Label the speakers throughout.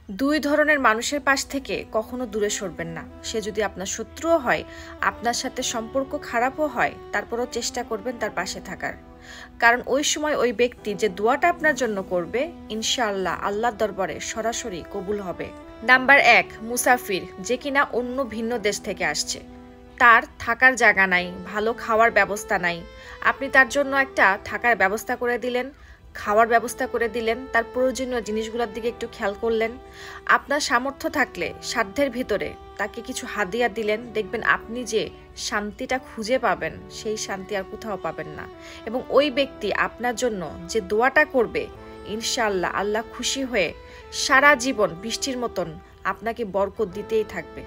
Speaker 1: দুই ধরনের মানুষের পাশ থেকে কখনো দূরে সরবেন না। সে যদি আপনার শত্রুও হয়, আপনার সাথে সম্পর্ক খারাপও হয়, তারপরও চেষ্টা করবেন তার পাশে থাকার। কারণ ওই সময় ওই ব্যক্তি যে দোয়াটা আপনার জন্য করবে, ইনশাআল্লাহ আল্লাহর দরবারে সরাসরি কবুল হবে। নাম্বার 1, মুসাফির, যে কিনা অন্য ভিন্ন দেশ থেকে আসছে। তার থাকার জায়গা নাই, ভালো খাওয়ার ব্যবস্থা নাই। আপনি তার জন্য একটা থাকার ব্যবস্থা করে দিলেন, খাওয়ার ব্যবস্থা করে দিলেন, তার প্রয়োজনীয় জিনিসগুলোর দিকে একটু খেয়াল করলেন। আপনার সামর্থ্য থাকলে সাধ্যের ভিতরে তাকে কিছু হাদিয়া দিলেন, দেখবেন আপনি যে শান্তিটা খুঁজে পাবেন, সেই শান্তি আর কোথাও পাবেন না। এবং ওই ব্যক্তি আপনার জন্য যে দোয়াটা করবে, ইনশাআল্লাহ আল্লাহ খুশি হয়ে সারা জীবন বৃষ্টির মতন আপনাকে বরকত দিতেই থাকবে।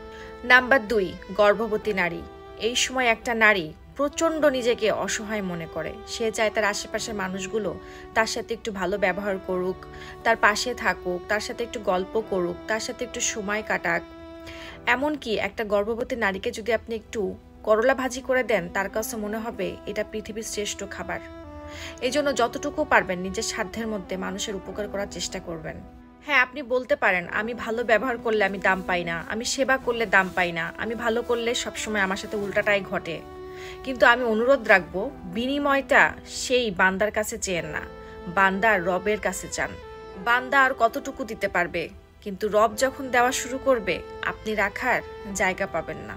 Speaker 1: নাম্বার 2, গর্ভবতী নারী। এই সময় একটা নারী প্রচণ্ড নিজেকে অসহায় মনে করে। সে চায় তার আশেপাশের মানুষগুলো তার সাথে একটু ভালো ব্যবহার করুক, তার পাশে থাকুক, তার সাথে একটু গল্প করুক, তার সাথে একটু সময় কাটাক। এমনকি একটা গর্ভবতী নারীকে যদি আপনি একটু করলা ভাজি করে দেন, তার কাছে মনে হবে এটা পৃথিবীর শ্রেষ্ঠ খাবার। এই জন্য যতটুকু পারবেন নিজের সাধ্যের মধ্যে মানুষের উপকার করার চেষ্টা করবেন। হ্যাঁ, আপনি বলতে পারেন আমি ভালো ব্যবহার করলে আমি দাম পাই না, আমি সেবা করলে দাম পাই না, আমি ভালো করলে সবসময় আমার সাথে উল্টাটাই ঘটে। কিন্তু আমি অনুরোধ রাখবো, বিনিময়টা সেই বান্দার কাছে চেয়েন না, বান্দার রবের কাছে চান। বান্দা আর কতটুকু দিতে পারবে, কিন্তু রব যখন দেওয়া শুরু করবে, আপনি রাখার জায়গা পাবেন না।